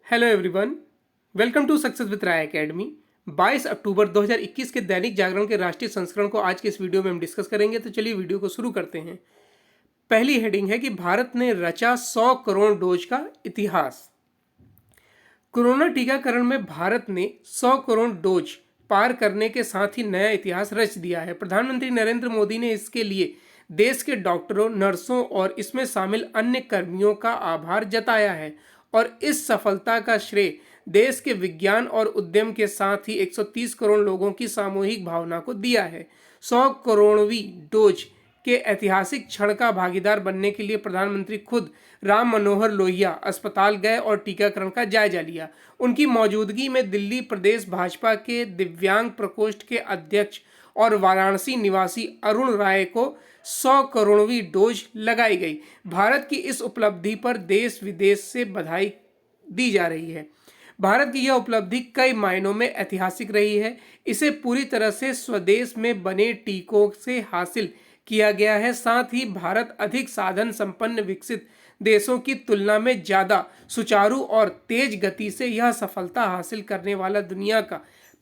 Hello everyone, welcome to success with Rai academy. 22 अक्टूबर 2021 के दैनिक जागरण के राष्ट्रीय संस्करण को आज के इस वीडियो में हम डिस्कस करेंगे। तो चलिए वीडियो को शुरू करते हैं। पहली हेडिंग है कि भारत ने रचा 100 करोड़ डोज का इतिहास। कोरोना टीकाकरण में भारत ने 100 करोड़ डोज पार करने के साथ ही नया इतिहास रच दिया है। प्रधानमंत्री नरेंद्र मोदी ने इसके लिए देश के डॉक्टरों, नर्सों और इसमें शामिल अन्य कर्मियों का आभार जताया है और इस सफलता का श्रेय देश के विज्ञान और उद्यम के साथ ही 130 करोड़ लोगों की सामूहिक भावना को दिया है। 100 करोड़वीं डोज के ऐतिहासिक क्षण का भागीदार बनने के लिए प्रधानमंत्री खुद राम मनोहर लोहिया अस्पताल गए और टीकाकरण का जायजा लिया। उनकी मौजूदगी में दिल्ली प्रदेश भाजपा के दिव्यांग प्रकोष्ठ के अध्यक्ष और वाराणसी निवासी अरुण राय को 100 करोड़वीं डोज लगाई गई। भारत की इस उपलब्धि पर देश विदेश से बधाई दी जा रही है। भारत की यह उपलब्धि कई मायनों में ऐतिहासिक रही है। इसे पूरी तरह से स्वदेश में बने टीकों से हासिल किया गया है। साथ ही भारत अधिक साधन संपन्न विकसित देशों की तुलना में ज़्यादा सुचारू और तेज गति से यह सफलता हासिल करने वाला दुनिया का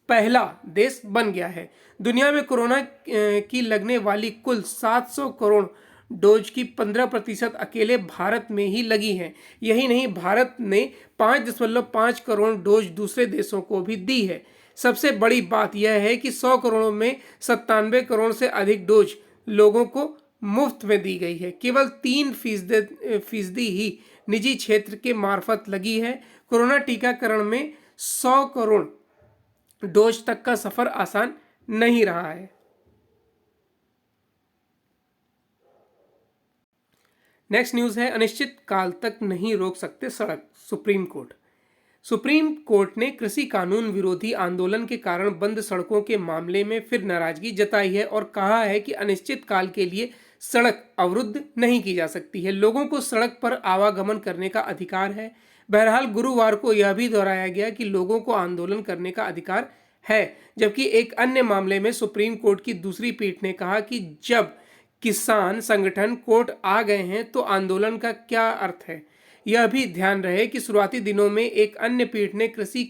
पहला देश बन गया है। दुनिया में कोरोना की लगने वाली कुल 700 करोड़ डोज की 15% अकेले भारत में ही लगी हैं। यही नहीं, भारत ने 5.5 करोड़ डोज दूसरे देशों को भी दी है। सबसे बड़ी बात यह है कि 100 करोड़ में 97 करोड़ से अधिक डोज लोगों को मुफ्त में दी गई है। केवल 3% ही निजी क्षेत्र के मार्फत लगी है। कोरोना टीकाकरण में 100 करोड़ डोज तक का सफर आसान नहीं रहा है। नेक्स्ट न्यूज है, अनिश्चित काल तक नहीं रोक सकते सड़क, सुप्रीम कोर्ट ने कृषि कानून विरोधी आंदोलन के कारण बंद सड़कों के मामले में फिर नाराजगी जताई है और कहा है कि अनिश्चित काल के लिए सड़क अवरुद्ध नहीं की जा सकती है। लोगों को सड़क पर आवागमन करने का अधिकार है। बहरहाल गुरुवार को यह भी दोहराया गया कि लोगों को आंदोलन करने का अधिकार है। जबकि एक अन्य मामले में सुप्रीम कोर्ट की दूसरी पीठ ने कहा कि जब किसान संगठन कोर्ट आ गए हैं तो आंदोलन का क्या अर्थ है। यह भी ध्यान रहे कि शुरुआती दिनों में एक अन्य पीठ ने कृषि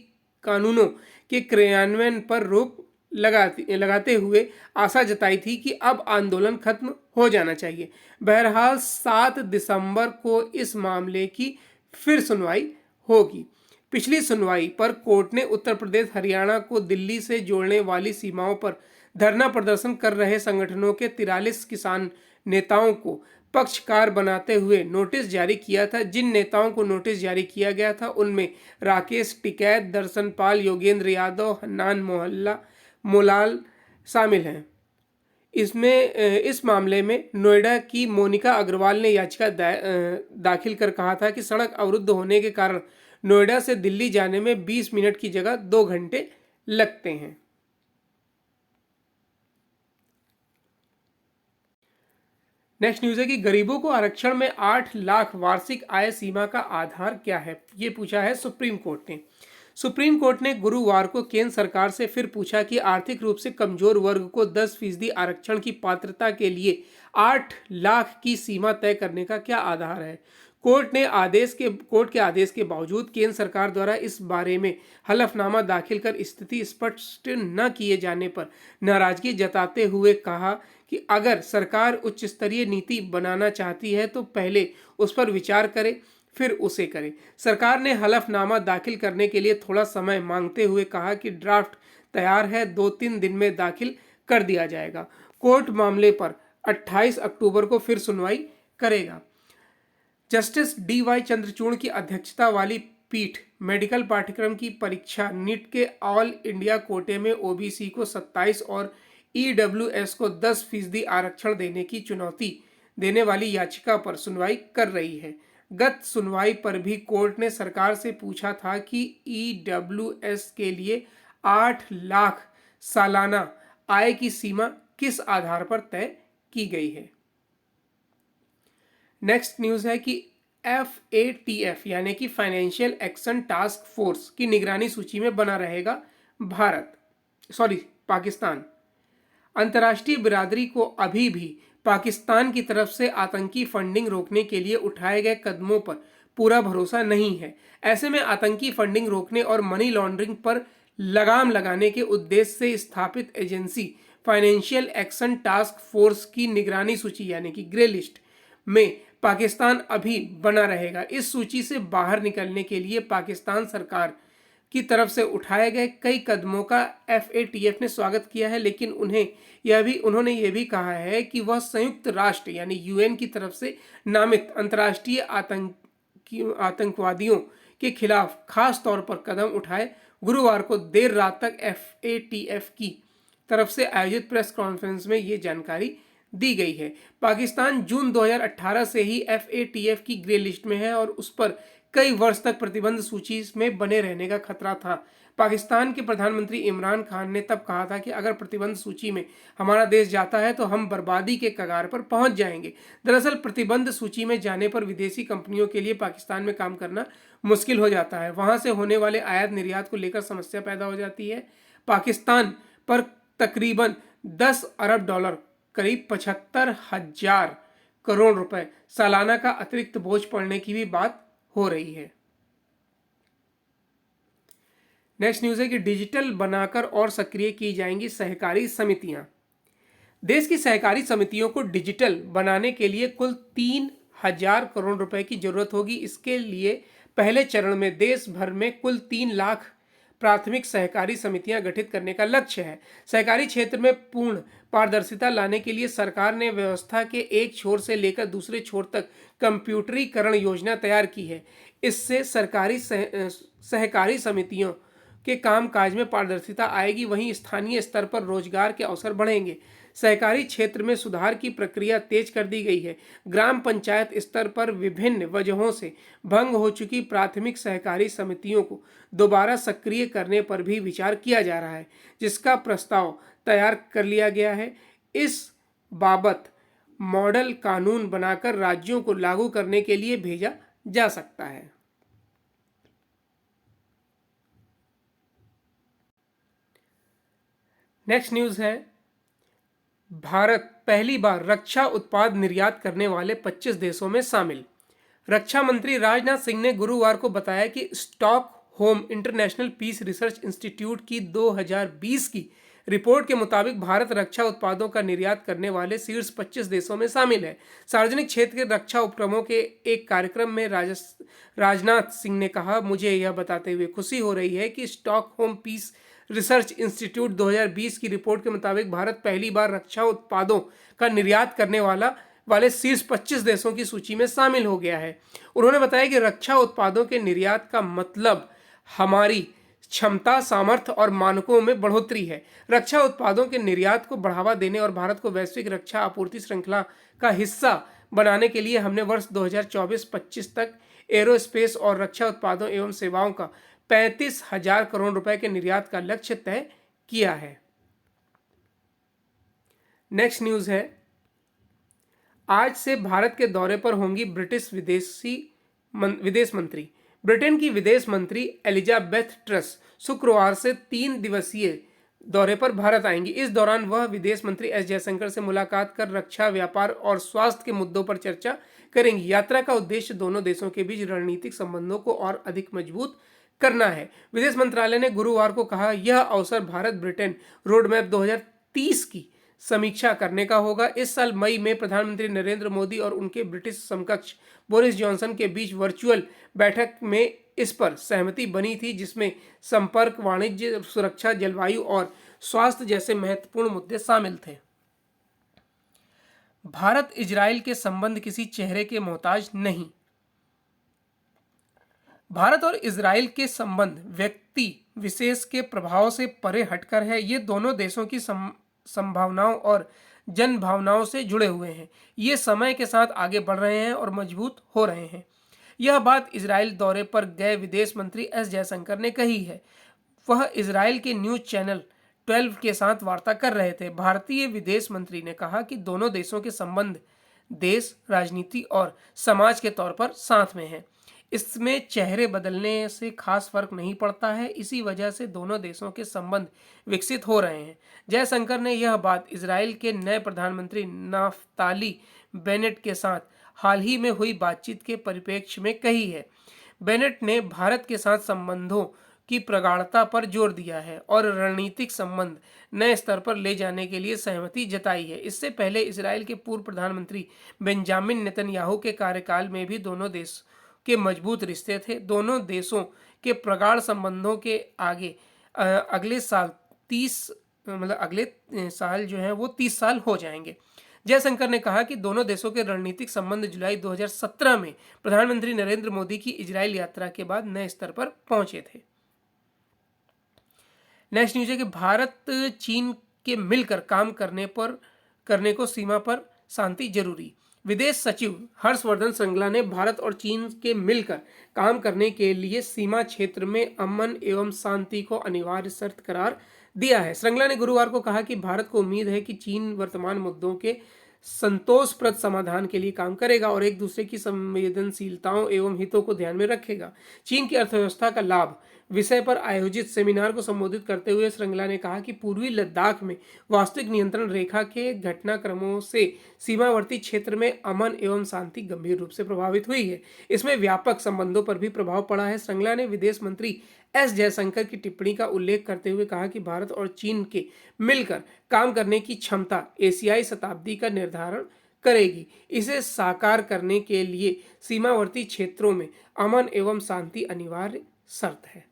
कानूनों के क्रियान्वयन पर रोक लगाते हुए आशा जताई थी कि अब आंदोलन खत्म हो जाना चाहिए। बहरहाल 7 दिसंबर को इस मामले की फिर सुनवाई होगी। पिछली सुनवाई पर कोर्ट ने उत्तर प्रदेश, हरियाणा को दिल्ली से जोड़ने वाली सीमाओं पर धरना प्रदर्शन कर रहे संगठनों के 43 किसान नेताओं को पक्षकार बनाते हुए नोटिस जारी किया था। जिन नेताओं को नोटिस जारी किया गया था उनमें राकेश टिकैत, दर्शन पाल, योगेंद्र यादव, हन्नान मोलाल शामिल हैं। इस मामले में नोएडा की मोनिका अग्रवाल ने याचिका दाखिल कर कहा था कि सड़क अवरुद्ध होने के कारण नोएडा से दिल्ली जाने में 20 मिनट की जगह 2 घंटे लगते हैं। नेक्स्ट न्यूज है कि गरीबों को आरक्षण में 8 लाख वार्षिक आय सीमा का आधार क्या है, ये पूछा है सुप्रीम कोर्ट ने। सुप्रीम कोर्ट ने गुरुवार को केंद्र सरकार से फिर पूछा कि आर्थिक रूप से कमजोर वर्ग को 10% आरक्षण की पात्रता के लिए 8 लाख की सीमा तय करने का क्या आधार है। कोर्ट के आदेश के बावजूद केंद्र सरकार द्वारा इस बारे में हलफनामा दाखिल कर स्थिति स्पष्ट न किए जाने पर नाराजगी जताते हुए कहा कि अगर सरकार उच्च स्तरीय नीति बनाना चाहती है तो पहले उस पर विचार करे, फिर उसे करे। सरकार ने हलफनामा दाखिल करने के लिए थोड़ा समय मांगते हुए कहा कि ड्राफ्ट तैयार है, 2-3 दिन में दाखिल कर दिया जाएगा। कोर्ट मामले पर 28 अक्टूबर को फिर सुनवाई करेगा। जस्टिस DY चंद्रचूड़ की अध्यक्षता वाली पीठ मेडिकल पाठ्यक्रम की परीक्षा नीट के ऑल इंडिया कोटे में OBC को 27 और EWS को 10% आरक्षण देने की चुनौती देने वाली याचिका पर सुनवाई कर रही है। गत सुनवाई पर भी कोर्ट ने सरकार से पूछा था कि EWS के लिए 8 लाख सालाना आय की सीमा किस आधार पर तय की गई है। नेक्स्ट न्यूज है कि FATF यानी कि फाइनेंशियल एक्शन टास्क फोर्स की निगरानी सूची में बना रहेगा पाकिस्तान। अंतर्राष्ट्रीय बिरादरी को अभी भी पाकिस्तान की तरफ से आतंकी फंडिंग रोकने के लिए उठाए गए कदमों पर पूरा भरोसा नहीं है। ऐसे में आतंकी फंडिंग रोकने और मनी लॉन्ड्रिंग पर लगाम लगाने के उद्देश्य से स्थापित agency financial action task force की निगरानी सूची यानी कि ग्रे लिस्ट में पाकिस्तान अभी बना रहेगा। इस सूची से बाहर निकलने के लिए पाकिस्तान सरकार की तरफ से उठाए गए कई कदमों का FATF ने स्वागत किया है, लेकिन उन्होंने यह भी कहा है कि वह संयुक्त राष्ट्र यानी UN की तरफ से नामित अंतर्राष्ट्रीय आतंकवादियों के खिलाफ खास तौर पर कदम उठाए। गुरुवार को देर रात तक FATF की तरफ से आयोजित प्रेस कॉन्फ्रेंस में ये जानकारी दी गई है। पाकिस्तान जून 2018 से ही FATF की ग्रे लिस्ट में है और उस पर कई वर्ष तक प्रतिबंध सूची में बने रहने का खतरा था। पाकिस्तान के प्रधानमंत्री इमरान खान ने तब कहा था कि अगर प्रतिबंध सूची में हमारा देश जाता है तो हम बर्बादी के कगार पर पहुंच जाएंगे। दरअसल प्रतिबंध सूची में जाने पर विदेशी कंपनियों के लिए पाकिस्तान में काम करना मुश्किल हो जाता है। वहां से होने वाले आयात निर्यात को लेकर समस्या पैदा हो जाती है। पाकिस्तान पर तकरीबन 10 अरब डॉलर करीब 75,000 करोड़ रुपए सालाना का अतिरिक्त बोझ पड़ने की भी बात हो रही है। नेक्स्ट न्यूज है कि डिजिटल बनाकर और सक्रिय की जाएंगी सहकारी समितियां। देश की सहकारी समितियों को डिजिटल बनाने के लिए कुल 3,000 करोड़ रुपए की जरूरत होगी। इसके लिए पहले चरण में देश भर में कुल 3 लाख प्राथमिक सहकारी समितियां गठित करने का लक्ष्य है। सहकारी क्षेत्र में पूर्ण पारदर्शिता लाने के लिए सरकार ने व्यवस्था के एक छोर से लेकर दूसरे छोर तक कंप्यूटरीकरण योजना तैयार की है। इससे सहकारी समितियों के कामकाज में पारदर्शिता आएगी, वहीं स्थानीय स्तर पर रोजगार के अवसर बढ़ेंगे। सहकारी क्षेत्र में सुधार की प्रक्रिया तेज कर दी गई है। ग्राम पंचायत स्तर पर विभिन्न वजहों से भंग हो चुकी प्राथमिक सहकारी समितियों को दोबारा सक्रिय करने पर भी विचार किया जा रहा है, जिसका प्रस्ताव तैयार कर लिया गया है। इस बाबत मॉडल कानून बनाकर राज्यों को लागू करने के लिए भेजा जा सकता है। नेक्स्ट न्यूज है, भारत पहली बार रक्षा उत्पाद निर्यात करने वाले 25 देशों में शामिल। रक्षा मंत्री राजनाथ सिंह ने गुरुवार को बताया कि Stockholm International Peace Research Institute की 2020 की रिपोर्ट के मुताबिक भारत रक्षा उत्पादों का निर्यात करने वाले शीर्ष 25 देशों में शामिल है। सार्वजनिक क्षेत्र के रक्षा उपक्रमों के एक कार्यक्रम में राजनाथ सिंह ने कहा, मुझे यह बताते हुए खुशी हो रही है कि स्टॉकहोम पीस रिसर्च इंस्टीट्यूट 2020 की रिपोर्ट के मुताबिक भारत पहली बार रक्षा उत्पादों का निर्यात करने वाले शीर्ष 25 देशों की सूची में शामिल हो गया है। उन्होंने बताया कि रक्षा उत्पादों के निर्यात का मतलब हमारी क्षमता, सामर्थ्य और मानकों में बढ़ोतरी है। रक्षा उत्पादों के निर्यात को बढ़ावा देने और भारत को वैश्विक रक्षा आपूर्ति श्रृंखला का हिस्सा बनाने के लिए हमने वर्ष 2024-25 तक एरोस्पेस और रक्षा उत्पादों एवं सेवाओं का 35,000 करोड़ रुपए के निर्यात का लक्ष्य तय किया है। नेक्स्ट न्यूज है, आज से भारत के दौरे पर होंगी ब्रिटिश विदेश मंत्री। ब्रिटेन की विदेश मंत्री एलिजाबेथ ट्रस शुक्रवार से 3 दिवसीय दौरे पर भारत आएंगी। इस दौरान वह विदेश मंत्री एस जयशंकर से मुलाकात कर रक्षा, व्यापार और स्वास्थ्य के मुद्दों पर चर्चा करेंगी। यात्रा का उद्देश्य दोनों देशों के बीच रणनीतिक संबंधों को और अधिक मजबूत करना है। विदेश मंत्रालय ने गुरुवार को कहा, यह अवसर भारत ब्रिटेन रोडमैप 2030 की समीक्षा करने का होगा। इस साल मई में प्रधानमंत्री नरेंद्र मोदी और उनके ब्रिटिश समकक्ष बोरिस जॉनसन के बीच वर्चुअल बैठक में इस पर सहमति बनी थी, जिसमें संपर्क, वाणिज्य, सुरक्षा, जलवायु और स्वास्थ्य जैसे महत्वपूर्ण मुद्दे शामिल थे। भारत इजराइल के संबंध किसी चेहरे के मोहताज नहीं। भारत और इजराइल के संबंध व्यक्ति विशेष के प्रभाव से परे हटकर है। ये दोनों देशों की संभावनाओं और जन भावनाओं से जुड़े हुए हैं। ये समय के साथ आगे बढ़ रहे हैं और मजबूत हो रहे हैं। यह बात इजराइल दौरे पर गए विदेश मंत्री एस जयशंकर ने कही है। वह इजराइल के न्यूज चैनल 12 के साथ वार्ता कर रहे थे। भारतीय विदेश मंत्री ने कहा कि दोनों देशों के संबंध देश, राजनीति और समाज के तौर पर साथ में हैं। इसमें चेहरे बदलने से खास फर्क नहीं पड़ता है। इसी वजह से दोनों देशों के संबंध विकसित हो रहे हैं। जयशंकर ने यह बात इजराइल के नए प्रधानमंत्री नाफ्ताली बेनेट के साथ हाल ही में हुई बातचीत के परिप्रेक्ष्य में कही है। बेनेट ने भारत के साथ संबंधों की प्रगाढ़ता पर जोर दिया है और रणनीतिक संबंध नए स्तर पर ले जाने के लिए सहमति जताई है। इससे पहले इसराइल के पूर्व प्रधानमंत्री बेंजामिन नेतन्याहू के कार्यकाल में भी दोनों देश के मजबूत रिश्ते थे। दोनों देशों के प्रगाढ़ संबंधों के आगे अगले साल 30 जो है वो 30 साल हो जाएंगे। जयशंकर ने कहा कि दोनों देशों के रणनीतिक संबंध जुलाई 2017 में प्रधानमंत्री नरेंद्र मोदी की इजराइल यात्रा के बाद नए स्तर पर पहुंचे थे। नेक्स्ट न्यूज है कि भारत चीन के मिलकर काम करने को सीमा पर शांति जरूरी। विदेश सचिव हर्षवर्धन श्रृंगला ने भारत और चीन के मिलकर काम करने के लिए सीमा क्षेत्र में अमन एवं शांति को अनिवार्य शर्त करार दिया है। श्रृंगला ने गुरुवार को कहा कि भारत को उम्मीद है कि चीन वर्तमान मुद्दों के संतोषप्रद समाधान के लिए काम करेगा और एक दूसरे की संवेदनशीलताओं एवं हितों को ध्यान में रखेगा। चीन की अर्थव्यवस्था का लाभ विषय पर आयोजित सेमिनार को संबोधित करते हुए श्रृंगला ने कहा कि पूर्वी लद्दाख में वास्तविक नियंत्रण रेखा के घटनाक्रमों से सीमावर्ती क्षेत्र में अमन एवं शांति गंभीर रूप से प्रभावित हुई है। इसमें व्यापक संबंधों पर भी प्रभाव पड़ा है। श्रृंगला ने विदेश मंत्री एस जयशंकर की टिप्पणी का उल्लेख करते हुए कहा कि भारत और चीन के मिलकर काम करने की क्षमता एशियाई शताब्दी का निर्धारण करेगी। इसे साकार करने के लिए सीमावर्ती क्षेत्रों में अमन एवं शांति अनिवार्य शर्त है।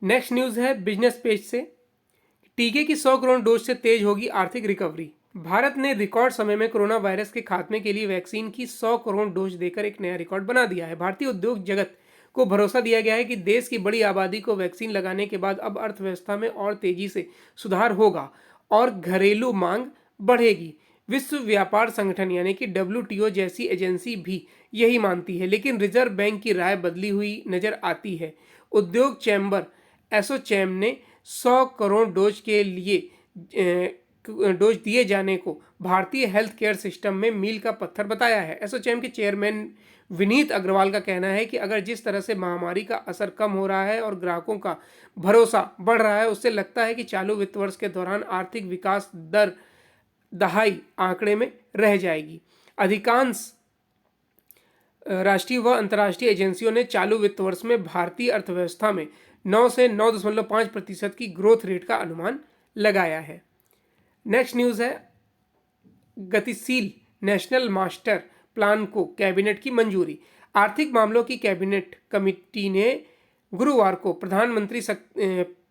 नेक्स्ट न्यूज है बिजनेस पेज से। टीके की 100 करोड़ डोज से तेज होगी आर्थिक रिकवरी। भारत ने रिकॉर्ड समय में कोरोना वायरस के खात्मे के लिए वैक्सीन की 100 करोड़ डोज देकर एक नया रिकॉर्ड बना दिया है। भारतीय उद्योग जगत को भरोसा दिया गया है कि देश की बड़ी आबादी को वैक्सीन लगाने के बाद अब अर्थव्यवस्था में और तेजी से सुधार होगा और घरेलू मांग बढ़ेगी। विश्व व्यापार संगठन यानी कि WTO जैसी एजेंसी भी यही मानती है, लेकिन रिजर्व बैंक की राय बदली हुई नजर आती है। उद्योग चैम्बर एसोचैम ने 100 करोड़ डोज के लिए डोज दिए जाने को भारतीय हेल्थ केयर सिस्टम में मील का पत्थर बताया है। एसोचैम के चेयरमैन विनीत अग्रवाल का कहना है कि अगर जिस तरह से महामारी का असर कम हो रहा है और ग्राहकों का भरोसा बढ़ रहा है, उससे लगता है कि चालू वित्त वर्ष के दौरान आर्थिक विकास दर दहाई आंकड़े में रह जाएगी। अधिकांश राष्ट्रीय व अंतर्राष्ट्रीय एजेंसियों ने चालू वित्त वर्ष में भारतीय अर्थव्यवस्था में 9 से 9.5% की ग्रोथ रेट का अनुमान लगाया है। नेक्स्ट न्यूज़ है गतिशील नेशनल मास्टर प्लान को कैबिनेट की मंजूरी। आर्थिक मामलों की कैबिनेट कमेटी ने गुरुवार को प्रधानमंत्री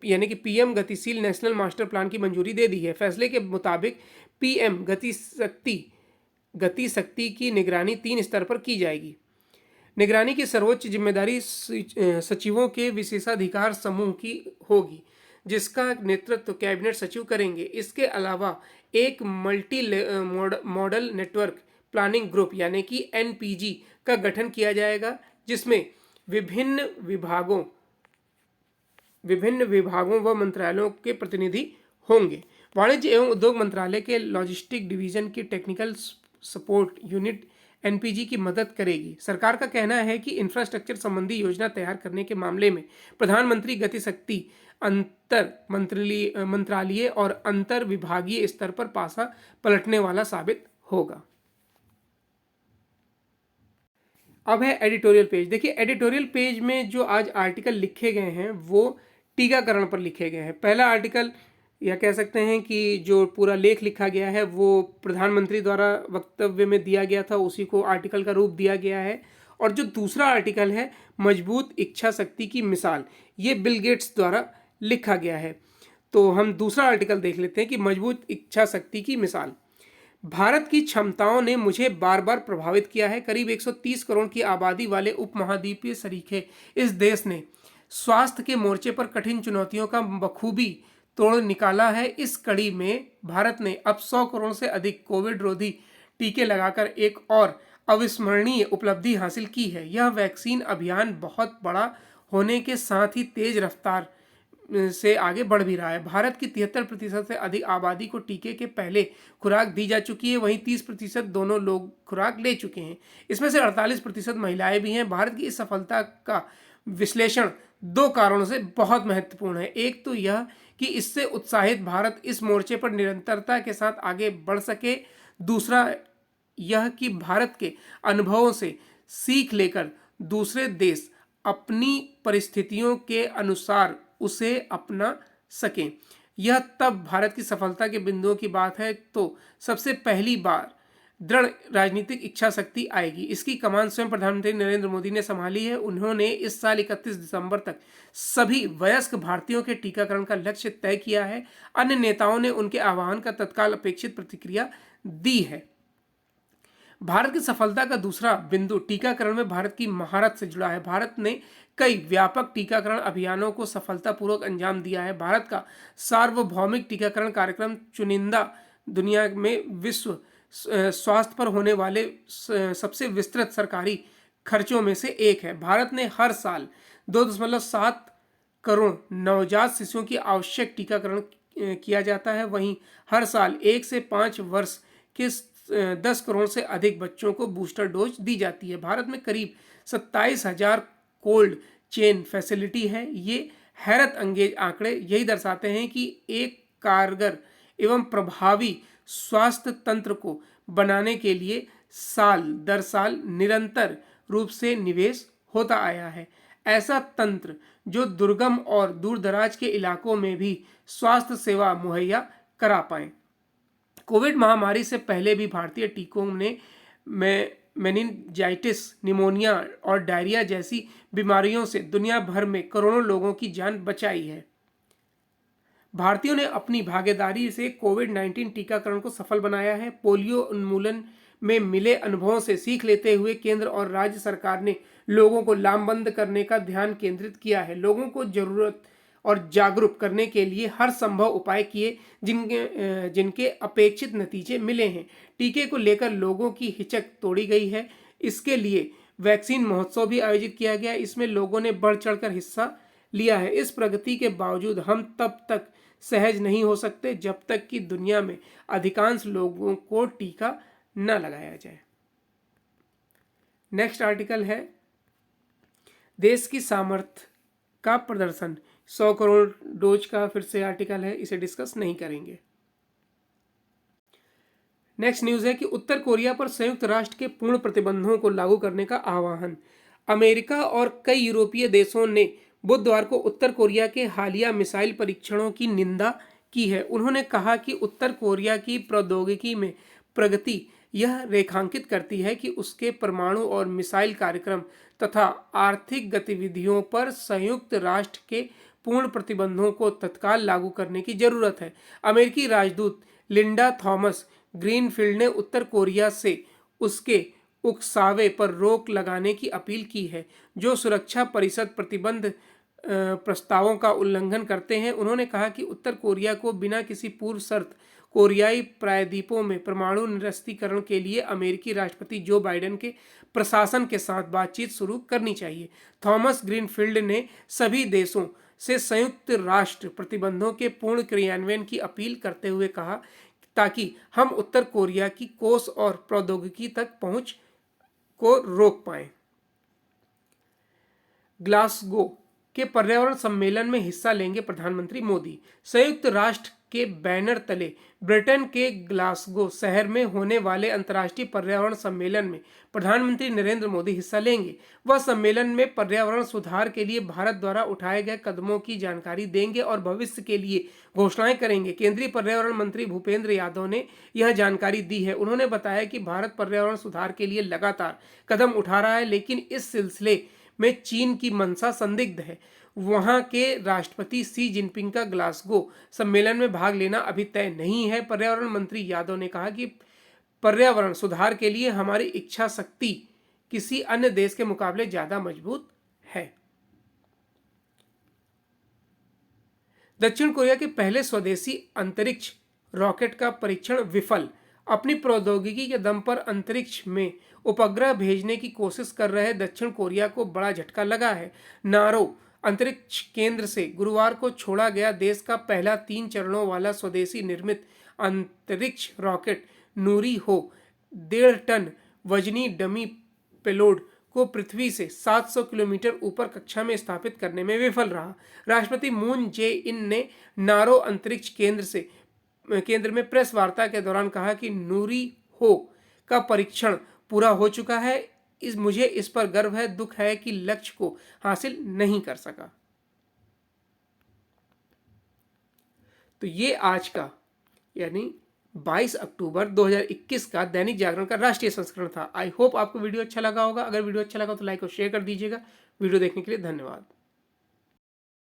यानी कि PM गतिशील नेशनल मास्टर प्लान की मंजूरी दे दी है। फैसले के मुताबिक PM गति शक्ति की निगरानी 3 स्तर पर की जाएगी। निगरानी की सर्वोच्च जिम्मेदारी सचिवों के विशेषाधिकार समूह की होगी, जिसका नेतृत्व कैबिनेट सचिव करेंगे। इसके अलावा एक multi modal network planning group यानी कि NPG का गठन किया जाएगा, जिसमें विभिन्न विभागों व मंत्रालयों के प्रतिनिधि होंगे। वाणिज्य एवं उद्योग मंत्रालय के लॉजिस्टिक डिवीजन की टेक्निकल सपोर्ट यूनिट NPG की मदद करेगी। सरकार का कहना है कि इंफ्रास्ट्रक्चर संबंधी योजना तैयार करने के मामले में प्रधानमंत्री गति शक्ति अंतर मंत्रालयीय और अंतर विभागीय स्तर पर पासा पलटने वाला साबित होगा। अब है एडिटोरियल पेज। देखिए एडिटोरियल पेज में जो आज आर्टिकल लिखे गए हैं वो टीकाकरण पर लिखे गए हैं। पहला आर्टिकल या कह सकते हैं कि जो पूरा लेख लिखा गया है वो प्रधानमंत्री द्वारा वक्तव्य में दिया गया था, उसी को आर्टिकल का रूप दिया गया है। और जो दूसरा आर्टिकल है मजबूत इच्छा शक्ति की मिसाल, ये बिल गेट्स द्वारा लिखा गया है। तो हम दूसरा आर्टिकल देख लेते हैं कि मजबूत इच्छा शक्ति की मिसाल। भारत की क्षमताओं ने मुझे बार बार प्रभावित किया है। करीब 130 करोड़ की आबादी वाले उपमहाद्वीपीय सरीखे इस देश ने स्वास्थ्य के मोर्चे पर कठिन चुनौतियों का बखूबी तोड़ निकाला है। इस कड़ी में भारत ने अब 100 करोड़ से अधिक कोविड रोधी टीके लगाकर एक और अविस्मरणीय उपलब्धि हासिल की है। यह वैक्सीन अभियान बहुत बड़ा होने के साथ ही तेज रफ्तार से आगे बढ़ भी रहा है। भारत की 73% से अधिक आबादी को टीके के पहले खुराक दी जा चुकी है, वहीं 30% दोनों लोग खुराक ले चुके हैं। इसमें से 48% महिलाएं भी हैं। भारत की इस सफलता का विश्लेषण 2 कारणों से बहुत महत्वपूर्ण है। एक तो यह कि इससे उत्साहित भारत इस मोर्चे पर निरंतरता के साथ आगे बढ़ सके। दूसरा यह कि भारत के अनुभवों से सीख लेकर दूसरे देश अपनी परिस्थितियों के अनुसार उसे अपना सकें। यह तब भारत की सफलता के बिंदुओं की बात है तो सबसे पहली बार दृढ़ राजनीतिक इच्छा शक्ति आएगी। इसकी कमान स्वयं प्रधानमंत्री नरेंद्र मोदी ने संभाली है। उन्होंने इस साल 31 दिसंबर तक सभी वयस्क भारतीयों के टीकाकरण का लक्ष्य तय किया है। अन्य नेताओं ने उनके आह्वान का तत्काल अपेक्षित प्रतिक्रिया दी है। भारत की सफलता का दूसरा बिंदु टीकाकरण में भारत की महारत से जुड़ा है। भारत ने कई व्यापक टीकाकरण अभियानों को सफलतापूर्वक अंजाम दिया है। भारत का सार्वभौमिक टीकाकरण कार्यक्रम चुनिंदा दुनिया में विश्व स्वास्थ्य पर होने वाले सबसे विस्तृत सरकारी खर्चों में से एक है। भारत ने हर साल 2.7 करोड़ नवजात शिशुओं की आवश्यक टीकाकरण किया जाता है। वहीं हर साल 1 से 5 वर्ष के 10 करोड़ से अधिक बच्चों को बूस्टर डोज दी जाती है। भारत में करीब 27,000 कोल्ड चेन फैसिलिटी है। ये हैरत अंगेज आंकड़े यही दर्शाते हैं कि एक कारगर एवं प्रभावी स्वास्थ्य तंत्र को बनाने के लिए साल दर साल निरंतर रूप से निवेश होता आया है। ऐसा तंत्र जो दुर्गम और दूरदराज के इलाकों में भी स्वास्थ्य सेवा मुहैया करा पाए। कोविड महामारी से पहले भी भारतीय टीकों ने मेनिनजाइटिस, निमोनिया और डायरिया जैसी बीमारियों से दुनिया भर में करोड़ों लोगों की जान बचाई है। भारतीयों ने अपनी भागीदारी से कोविड-19 टीकाकरण को सफल बनाया है। पोलियो उन्मूलन में मिले अनुभवों से सीख लेते हुए केंद्र और राज्य सरकार ने लोगों को लामबंद करने का ध्यान केंद्रित किया है। लोगों को जरूरत और जागरूक करने के लिए हर संभव उपाय किए जिनके अपेक्षित नतीजे मिले हैं। टीके को लेकर लोगों की हिचक तोड़ी गई है। इसके लिए वैक्सीन महोत्सव भी आयोजित किया गया। इसमें लोगों ने बढ़ चढ़कर हिस्सा लिया है। इस प्रगति के बावजूद हम तब तक सहज नहीं हो सकते जब तक कि दुनिया में अधिकांश लोगों को टीका न लगाया जाए। नेक्स्ट आर्टिकल है देश की सामर्थ्य का प्रदर्शन। 100 करोड़ डोज का फिर से आर्टिकल है, इसे डिस्कस नहीं करेंगे। नेक्स्ट न्यूज है कि उत्तर कोरिया पर संयुक्त राष्ट्र के पूर्ण प्रतिबंधों को लागू करने का आह्वान। अमेरिका और कई यूरोपीय देशों ने बुधवार को उत्तर कोरिया के हालिया मिसाइल परीक्षणों की निंदा की है। उन्होंने कहा कि उत्तर कोरिया की प्रौद्योगिकी में प्रगति यह रेखांकित करती है कि उसके परमाणु और मिसाइल कार्यक्रम तथा आर्थिक गतिविधियों पर संयुक्त राष्ट्र के पूर्ण प्रतिबंधों को तत्काल लागू करने की जरूरत है। अमेरिकी राजदूत लिंडा थॉमस ग्रीनफील्ड ने उत्तर कोरिया से उसके उकसावे पर रोक लगाने की अपील की है जो सुरक्षा परिषद प्रतिबंध प्रस्तावों का उल्लंघन करते हैं। उन्होंने कहा कि उत्तर कोरिया को बिना किसी पूर्व शर्त कोरियाई प्रायद्वीपों में परमाणु निरस्त्रीकरण के लिए अमेरिकी राष्ट्रपति जो बाइडेन के प्रशासन के साथ बातचीत शुरू करनी चाहिए। थॉमस ग्रीनफील्ड ने सभी देशों से संयुक्त राष्ट्र प्रतिबंधों के पूर्ण क्रियान्वयन की अपील करते हुए कहा ताकि हम उत्तर कोरिया की कोष और प्रौद्योगिकी तक पहुंच को रोक पाएं। ग्लासगो के पर्यावरण सम्मेलन में हिस्सा लेंगे प्रधानमंत्री मोदी। संयुक्त राष्ट्र के बैनर तले ब्रिटेन के ग्लासगो शहर में होने वाले अंतर्राष्ट्रीय पर्यावरण सम्मेलन में प्रधानमंत्री नरेंद्र मोदी हिस्सा लेंगे। वह सम्मेलन में पर्यावरण सुधार के लिए भारत द्वारा उठाए गए कदमों की जानकारी देंगे और भविष्य के लिए घोषणाएं करेंगे। केंद्रीय पर्यावरण मंत्री भूपेंद्र यादव ने यह जानकारी दी है। उन्होंने बताया कि भारत पर्यावरण सुधार के लिए लगातार कदम उठा रहा है, लेकिन इस सिलसिले में चीन की मंशा संदिग्ध है। वहां के राष्ट्रपति शी जिनपिंग का ग्लासगो सम्मेलन में भाग लेना अभी तय नहीं है। पर्यावरण मंत्री यादव ने कहा कि पर्यावरण सुधार के लिए हमारी इच्छा शक्ति किसी अन्य देश के मुकाबले ज्यादा मजबूत है। दक्षिण कोरिया के पहले स्वदेशी अंतरिक्ष रॉकेट का परीक्षण विफल। अपनी प्रौद्योगिकी के दम पर अंतरिक्ष में उपग्रह भेजने की कोशिश कर रहे दक्षिण कोरिया को बड़ा झटका लगा है। नारो अंतरिक्ष केंद्र से गुरुवार को छोड़ा गया देश का पहला 3 चरणों वाला स्वदेशी निर्मित अंतरिक्ष रॉकेट नूरी हो 1.5 टन वजनी डमी पेलोड को पृथ्वी से 700 किलोमीटर ऊपर कक्षा में स्थापित करने में विफल रहा। राष्ट्रपति मून जे इन ने नारो अंतरिक्ष केंद्र में प्रेस वार्ता के दौरान कहा कि नूरी हो का परीक्षण पूरा हो चुका है। मुझे इस पर गर्व है, दुख है कि लक्ष्य को हासिल नहीं कर सका। तो ये आज का यानी 22 अक्टूबर 2021 का दैनिक जागरण का राष्ट्रीय संस्करण था। आई होप आपको वीडियो अच्छा लगा होगा। अगर वीडियो अच्छा लगा तो लाइक और शेयर कर दीजिएगा। वीडियो देखने के लिए धन्यवाद।